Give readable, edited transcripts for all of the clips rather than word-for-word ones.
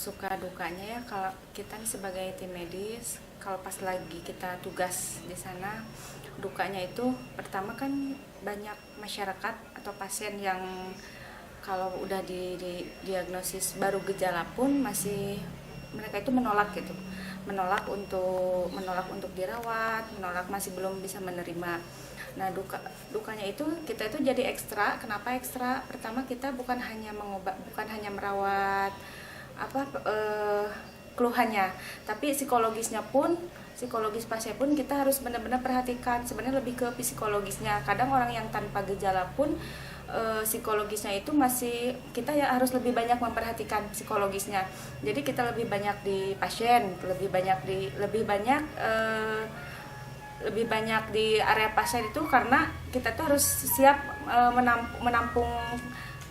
suka dukanya ya kalau kita nih sebagai tim medis, kalau pas lagi kita tugas di sana, dukanya itu pertama kan banyak masyarakat atau pasien yang kalau udah diagnosis baru gejala pun masih mereka itu menolak gitu, menolak untuk dirawat, masih belum bisa menerima. Nah, dukanya itu kita itu jadi ekstra. Kenapa ekstra? Pertama, kita bukan hanya merawat keluhannya, tapi psikologis pasien pun kita harus benar-benar perhatikan. Sebenarnya lebih ke psikologisnya. Kadang orang yang tanpa gejala pun psikologisnya itu masih kita ya harus lebih banyak memperhatikan psikologisnya. Jadi kita lebih banyak di pasien, lebih banyak di area pasien itu karena kita tuh harus siap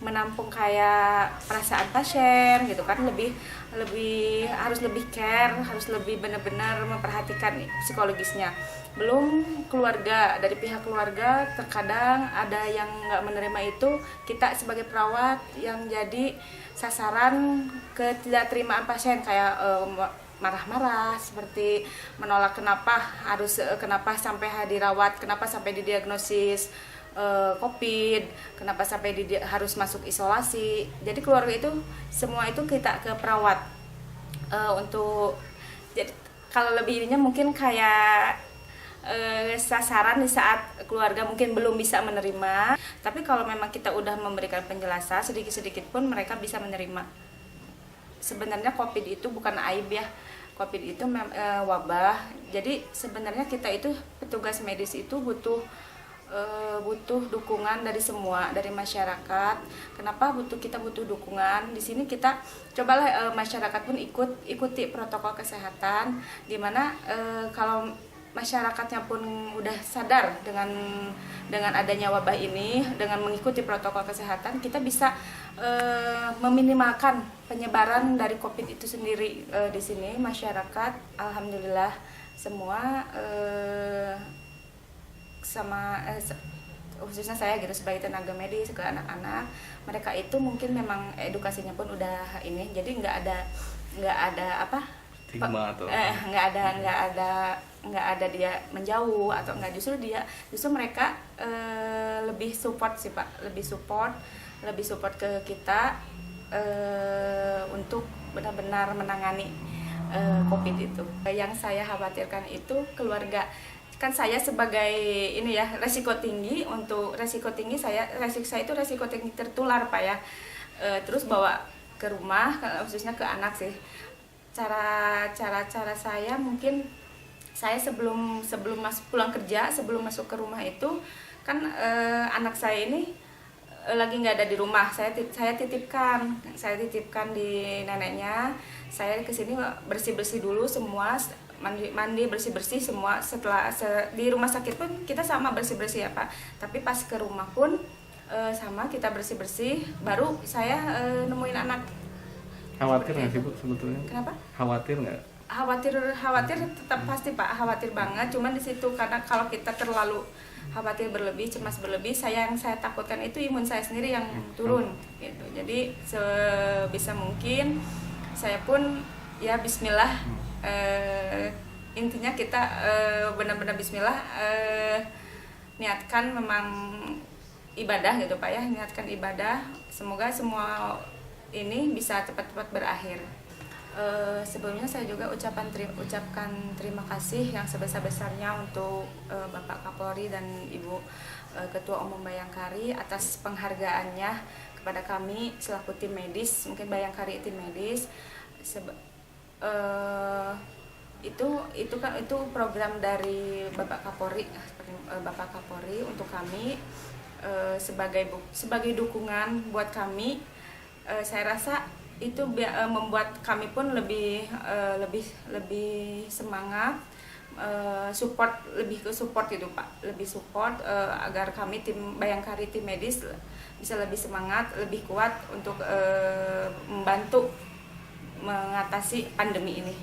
menampung kayak perasaan pasien gitu kan, harus lebih care, harus lebih benar-benar memperhatikan psikologisnya. Belum keluarga, dari pihak keluarga terkadang ada yang nggak menerima itu, kita sebagai perawat yang jadi sasaran ketidakterimaan pasien, kayak marah-marah, seperti menolak kenapa sampai dirawat, kenapa sampai didiagnosis COVID, kenapa sampai harus masuk isolasi. Jadi keluarga itu semua itu kita ke perawat untuk jadi kalau lebih ininya mungkin kayak sasaran di saat keluarga mungkin belum bisa menerima, tapi kalau memang kita udah memberikan penjelasan sedikit-sedikit pun mereka bisa menerima. Sebenarnya COVID itu bukan aib ya, COVID itu wabah. Jadi sebenarnya kita itu petugas medis itu butuh dukungan dari semua, dari masyarakat. Kenapa kita butuh dukungan? Di sini kita cobalah masyarakat pun ikuti protokol kesehatan, dimana kalau masyarakatnya pun udah sadar dengan adanya wabah ini, dengan mengikuti protokol kesehatan, kita bisa meminimalkan penyebaran dari COVID itu sendiri. Di sini masyarakat alhamdulillah semua khususnya saya gitu sebagai tenaga medis ke anak-anak, mereka itu mungkin memang edukasinya pun udah ini, jadi nggak ada stigma atau nggak ada dia menjauh atau nggak, justru mereka lebih support sih Pak, lebih support ke kita untuk benar-benar menangani COVID itu. Yang saya khawatirkan itu keluarga. Kan saya sebagai ini ya resiko tinggi saya itu resiko tinggi tertular Pak ya. Terus bawa ke rumah, khususnya ke anak sih. Cara saya mungkin saya sebelum pulang kerja, sebelum masuk ke rumah itu kan anak saya ini lagi nggak ada di rumah, saya titipkan di neneknya. Saya kesini bersih dulu semua, mandi bersih semua. Setelah di rumah sakit pun kita sama bersih ya Pak, tapi pas ke rumah pun sama kita bersih, baru saya nemuin anak. Khawatir nggak sih Bu sebetulnya? Kenapa? Khawatir nggak? Khawatir tetap pasti Pak, khawatir banget. Cuman di situ karena kalau kita terlalu khawatir berlebih, cemas berlebih, yang saya takutkan itu imun saya sendiri yang turun gitu. Jadi sebisa mungkin saya pun ya bismillah, intinya kita benar-benar bismillah, niatkan memang ibadah gitu Pak ya, niatkan ibadah. Semoga semua ini bisa cepat-cepat berakhir. Sebelumnya saya juga ucapkan terima kasih yang sebesar-besarnya untuk Bapak Kapolri dan Ibu Ketua Umum Bayangkari atas penghargaannya kepada kami selaku tim medis, mungkin Bayangkari tim medis. Itu program dari Bapak Kapolri untuk kami sebagai dukungan buat kami. Saya rasa itu membuat kami pun lebih semangat, lebih ke support gitu Pak, agar kami tim Bayangkari tim medis bisa lebih semangat, lebih kuat untuk membantu mengatasi pandemi ini.